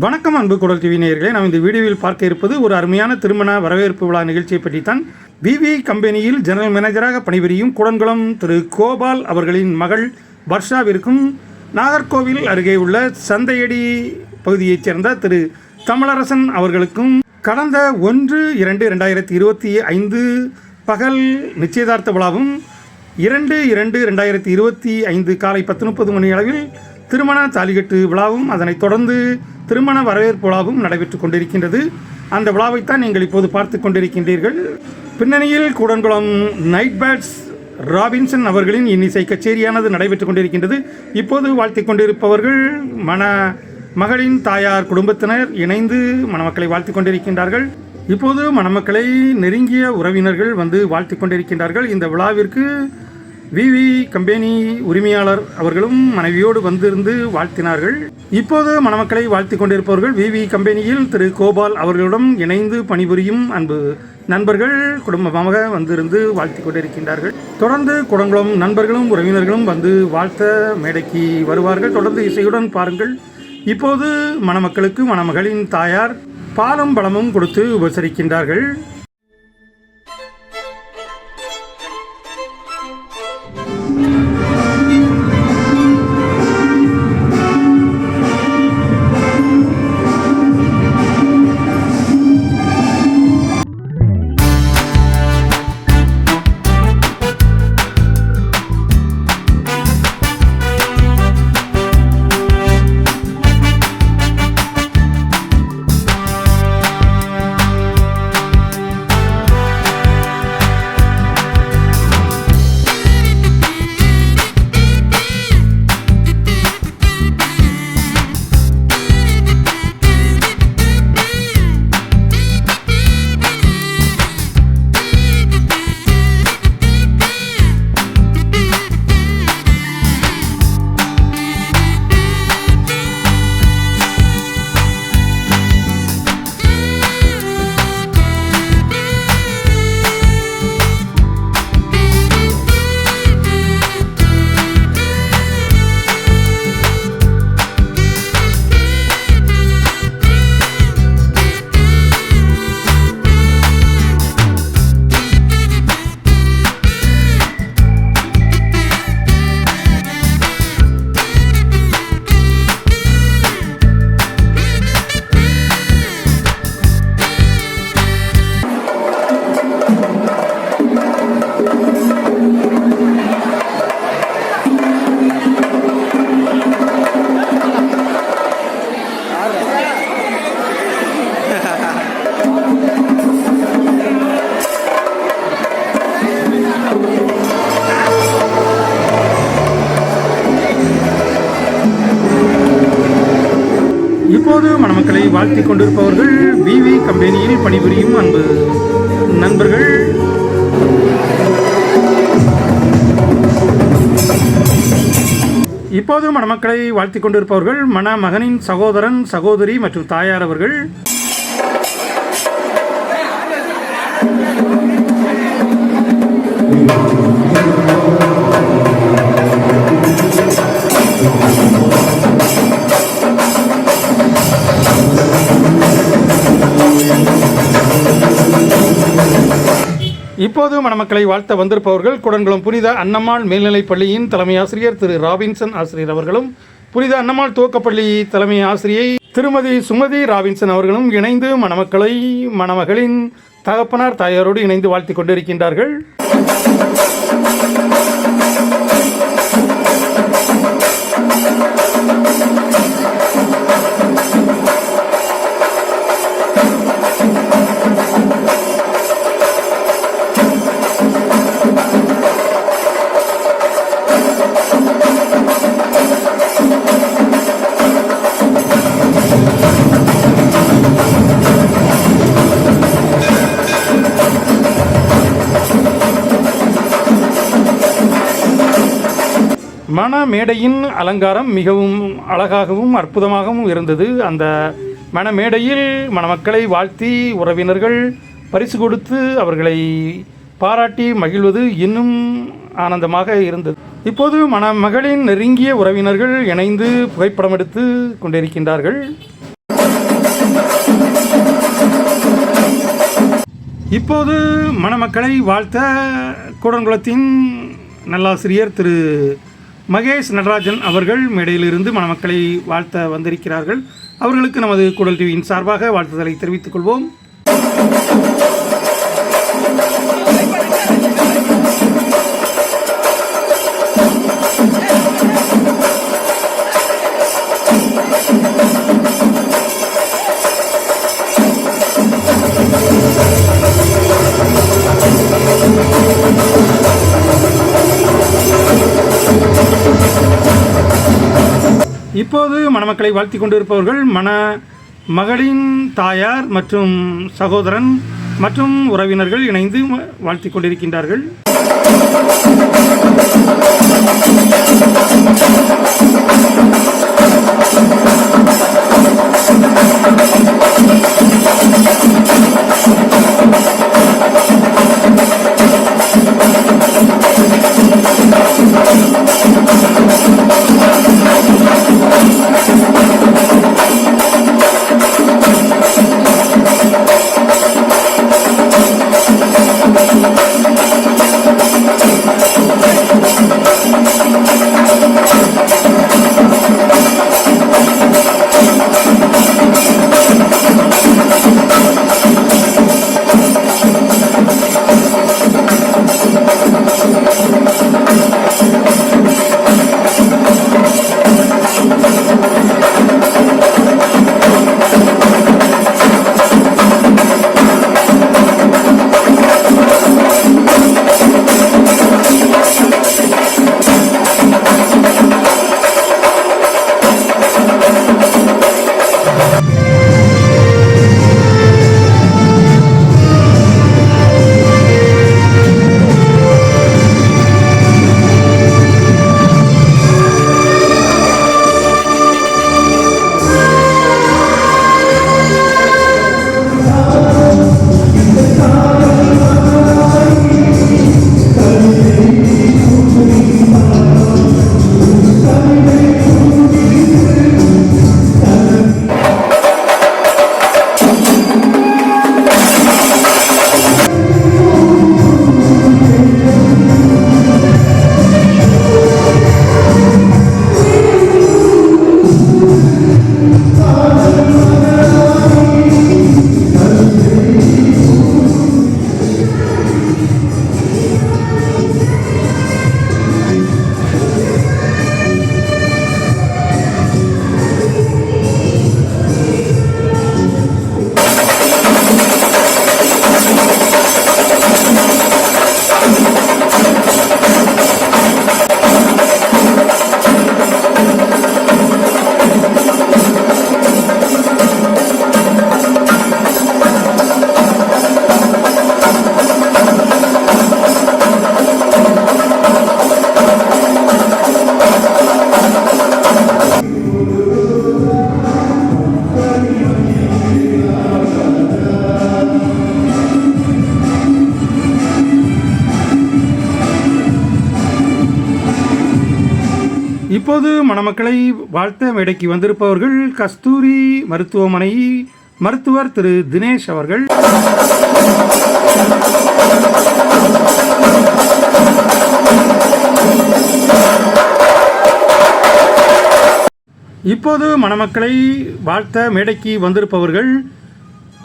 வணக்கம் அன்பு குடல் டிவி நேயர்களே, நாம் இந்த வீடியோவில் பார்க்க இருப்பது ஒரு அருமையான திருமண வரவேற்பு விழா நிகழ்ச்சியை பற்றித்தான். விவி கம்பெனியில் ஜெனரல் மேனேஜராக பணிபுரியும் குடன்குளம் திரு கோபால் அவர்களின் மகள் வர்ஷாவிற்கும் நாகர்கோவில் அருகே உள்ள சந்தையடி பகுதியைச் சேர்ந்த திரு தமிழரசன் அவர்களுக்கும் கடந்த 1/2/2025 பகல் நிச்சயதார்த்த விழாவும் 2/2/2025 காலை 10:30 மணி அளவில் திருமண தாலிகட்டு விழாவும் அதனைத் தொடர்ந்து திருமண வரவேற்பு விழாவும் நடைபெற்று கொண்டிருக்கின்றது. அந்த விழாவைத்தான் நீங்கள் இப்போது பார்த்து கொண்டிருக்கின்றீர்கள். பின்னணியில் கூடன்குளம் நைட் பேட்ஸ் ராபின்சன் அவர்களின் இன்னிசை கச்சேரியானது நடைபெற்று கொண்டிருக்கின்றது. இப்போது வாழ்த்திக் கொண்டிருப்பவர்கள் மகளின் தாயார் குடும்பத்தினர் இணைந்து மணமக்களை வாழ்த்திக் கொண்டிருக்கின்றார்கள். இப்போது மணமக்களை நெருங்கிய உறவினர்கள் வந்து வாழ்த்திக் கொண்டிருக்கின்றார்கள். இந்த விழாவிற்கு விவி கம்பெனி உரிமையாளர் அவர்களும் மனைவியோடு வந்திருந்து வாழ்த்தினார்கள். இப்போது மணமக்களை வாழ்த்திக் கொண்டிருப்பவர்கள் விவி கம்பெனியில் திரு கோபால் அவர்களுடன் இணைந்து பணிபுரியும் அன்பு நண்பர்கள் குடும்பமாக வந்திருந்து வாழ்த்திக் கொண்டிருக்கின்றார்கள். தொடர்ந்து குடங்குளம் நண்பர்களும் உறவினர்களும் வந்து வாழ்த்த மேடைக்கு வருவார்கள். தொடர்ந்து இசையுடன் பாருங்கள். இப்போது மணமக்களுக்கு மணமகளின் தாயார் பாலும் பழமும் கொடுத்து உபசரிக்கின்றார்கள். இப்போது மணமக்களை வாழ்த்திக் கொண்டிருப்பவர்கள் விவி கம்பெனியில் பணிபுரியும் அன்பு நண்பர்கள். இப்போது மணமக்களை வாழ்த்திக் கொண்டிருப்பவர்கள் மணமகனின் சகோதரன் சகோதரி மற்றும் தாயார் அவர்கள். இப்போது மணமக்களை வாழ்த்த வந்திருப்பவர்கள் குடன்குளம் புனித அன்னம்மாள் மேல்நிலைப் பள்ளியின் தலைமை ஆசிரியர் திரு ராபின்சன் ஆசிரியர் அவர்களும் புனித அன்னம்மாள் துவக்கப்பள்ளி தலைமை ஆசிரியை திருமதி சுமதி ராபின்சன் அவர்களும் இணைந்து மணமக்களை மணமகளின் தகப்பனார் தாயாரோடு இணைந்து வாழ்த்திக் கொண்டிருக்கின்றார்கள். மண மேடையின் அலங்காரம் மிகவும் அழகாகவும் அற்புதமாகவும் இருந்தது. அந்த மண மேடையில் மணமக்களை வாழ்த்தி உறவினர்கள் பரிசு கொடுத்து அவர்களை பாராட்டி மகிழ்வது இன்னும் ஆனந்தமாக இருந்தது. இப்போது மணமகளின் நெருங்கிய உறவினர்கள் இணைந்து புகைப்படம் எடுத்து கொண்டிருக்கின்றார்கள். இப்போது மணமக்களை வாழ்த்த கூடன்குளத்தின் நல்லாசிரியர் திரு மகேஷ் நடராஜன் அவர்கள் மேடையிலிருந்து மணமக்களை வாழ்த்த வந்திருக்கிறார்கள். அவர்களுக்கு நமது கூடல் டிவியின் சார்பாக வாழ்த்துதலை தெரிவித்துக் கொள்வோம். இப்போது மணமக்களை வாழ்த்தி கொண்டிருப்பவர்கள் மகளின் தாயார் மற்றும் சகோதரன் மற்றும் உறவினர்கள் இணைந்து வாழ்த்தி கொண்டிருக்கின்றார்கள். இப்போது மணமக்களை வாழ்த்த மேடைக்கு வந்திருப்பவர்கள் கஸ்தூரி மருத்துவமனை மருத்துவர் திரு தினேஷ் அவர்கள். இப்போது மணமக்களை வாழ்த்த மேடைக்கு வந்திருப்பவர்கள்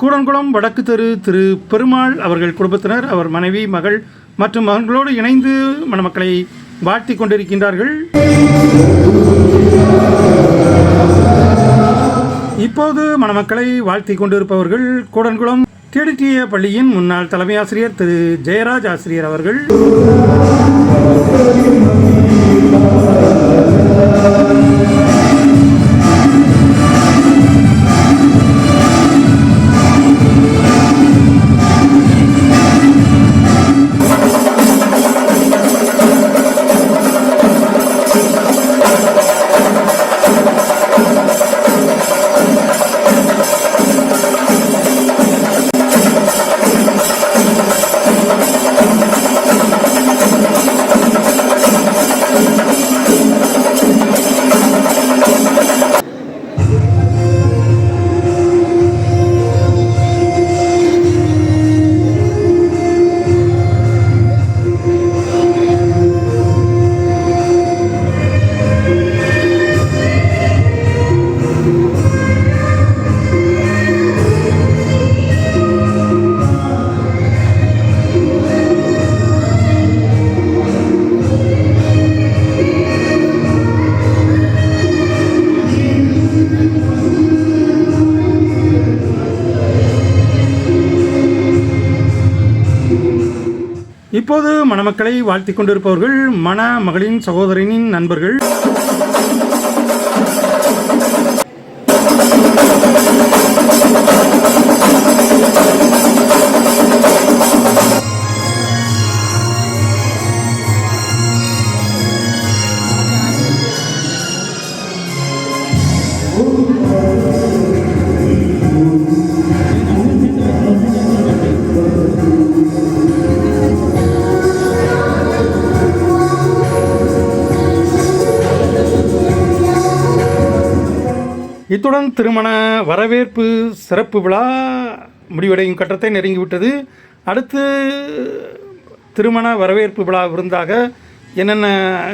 கூடன்குளம் வடக்கு தெரு திரு பெருமாள் அவர்கள் குடும்பத்தினர், அவர் மனைவி, மகள் மற்றும் மகன்களோடு இணைந்து மணமக்களை வாழ்த்தி கொண்டிருக்கின்றார்கள். இப்போது மணமக்களை வாழ்த்தி கொண்டிருப்பவர்கள் கூடன்குளம் TDTA பள்ளியின் முன்னாள் தலைமை ஆசிரியர் திரு ஜெயராஜ் ஆசிரியர் அவர்கள். இப்போது மணமக்களை வாழ்த்தி கொண்டிருப்பவர்கள் மணமகளின் சகோதரனின் நண்பர்கள். இத்துடன் திருமண வரவேற்பு சிறப்பு விழா முடிவடையும் கட்டத்தை நெருங்கிவிட்டது. அடுத்து திருமண வரவேற்பு விழா விருந்தாக என்னென்ன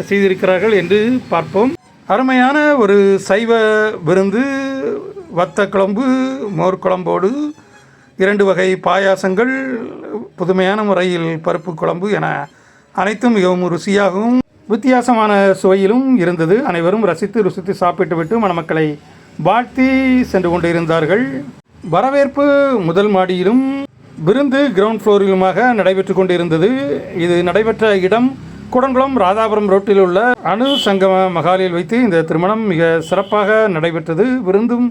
செய்திருக்கிறார்கள் என்று பார்ப்போம். அருமையான ஒரு சைவ விருந்து, வத்த குழம்பு, மோர் குழம்போடு 2 வகை பாயாசங்கள், புதுமையான முறையில் பருப்பு குழம்பு என அனைத்தும் மிகவும் ருசியாகவும் வித்தியாசமான சுவையிலும் இருந்தது. அனைவரும் ரசித்து சாப்பிட்டுவிட்டு மணமக்களை வாழ்த்தி சென்று கொண்டிருந்தார்கள். வரவேற்பு முதல் மாடியிலும் விருந்து கிரவுண்ட் ஃப்ளோரிலுமாக நடைபெற்று கொண்டிருந்தது. இது நடைபெற்ற இடம் கூடங்குளம் ராதாபுரம் ரோட்டில் உள்ள அணு சங்கம மகாலில் வைத்து இந்த திருமணம் மிக சிறப்பாக நடைபெற்றது. விருந்தும்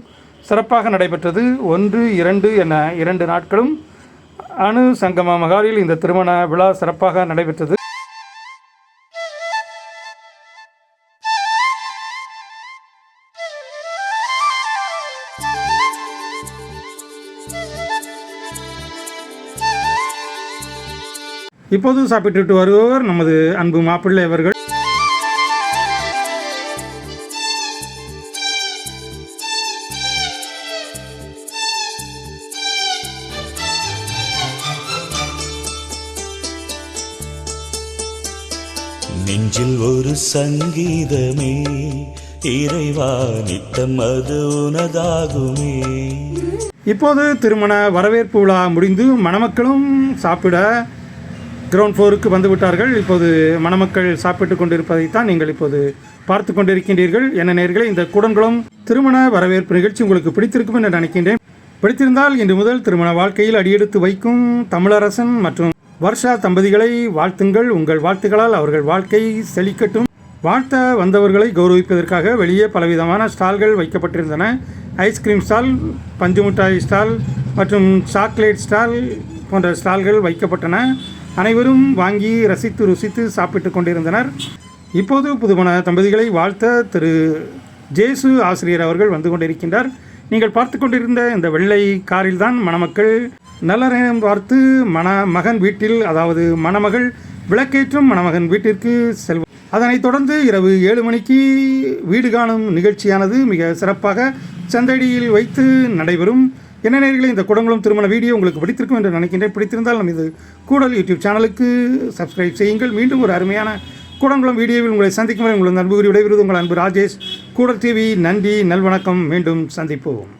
சிறப்பாக நடைபெற்றது. 1, 2 என 2 நாட்களும் அணு சங்கம மகாலில் இந்த திருமண விழா சிறப்பாக நடைபெற்றது. இப்போது சாப்பிட்டு வருபவர் நமது அன்பு மாப்பிள்ளை அவர்கள். நெஞ்சில் ஒரு சங்கீதமே இறைவா நித்தம் அது உனதாகுமே. இப்போது திருமண வரவேற்பு விழா முடிந்து மணமக்களும் சாப்பிட கிரவுண்ட் ஃப்ளோருக்கு வந்துவிட்டார்கள். இப்போது மணமக்கள் சாப்பிட்டு கொண்டிருப்பதைத்தான் நீங்கள் இப்போது பார்த்து கொண்டிருக்கின்றீர்கள். என்ன நேயர்களே, இந்த கூடங்குளம் திருமண வரவேற்பு நிகழ்ச்சி உங்களுக்கு பிடித்திருக்கும் என்று நினைக்கின்றேன். பிடித்திருந்தால் இன்று முதல் திருமண வாழ்க்கையில் அடியெடுத்து வைக்கும் தமிழரசன் மற்றும் வர்ஷா தம்பதிகளை வாழ்த்துங்கள். உங்கள் வாழ்த்துக்களால் அவர்கள் வாழ்க்கை செழிக்கட்டும். வாழ்த்த வந்தவர்களை கௌரவிப்பதற்காக வெளியே பலவிதமான ஸ்டால்கள் வைக்கப்பட்டிருந்தன. ஐஸ்கிரீம் ஸ்டால், பஞ்சு மிட்டாய் ஸ்டால் மற்றும் சாக்லேட் ஸ்டால் போன்ற ஸ்டால்கள் வைக்கப்பட்டன. அனைவரும் வாங்கி ருசித்து சாப்பிட்டு கொண்டிருந்தனர். இப்போது புதுமண தம்பதிகளை வாழ்த்த திரு ஜேசு ஆசிரியர் அவர்கள் வந்து கொண்டிருக்கின்றார். நீங்கள் பார்த்து கொண்டிருந்த இந்த வெள்ளை காரில்தான் மணமக்கள் நல்ல பார்த்து மணமகன் வீட்டில், அதாவது மணமகள் விளக்கேற்றும் மணமகன் வீட்டிற்கு செல்வார். அதனைத் தொடர்ந்து இரவு 7 மணிக்கு வீடு காணும் நிகழ்ச்சியானது மிக சிறப்பாக சந்தடியில் வைத்து நடைபெறும். என்ன நேயர்களே, இந்த கூடங்குளம் திருமண வீடியோ உங்களுக்கு பிடித்திருக்கும் என்று நினைக்கின்றேன். பிடித்திருந்தால் நம்ம இது கூடல் யூடியூப் சேனலுக்கு சப்ஸ்கிரைப் செய்யுங்கள். மீண்டும் ஒரு அருமையான கூடங்குளம் வீடியோவில் உங்களை சந்திக்கும் வரை உங்கள் அன்பு விடைபெறுவது உங்கள் அன்பு ராஜேஷ். கூடல் டிவி. நன்றி, நல்வணக்கம். மீண்டும் சந்திப்போம்.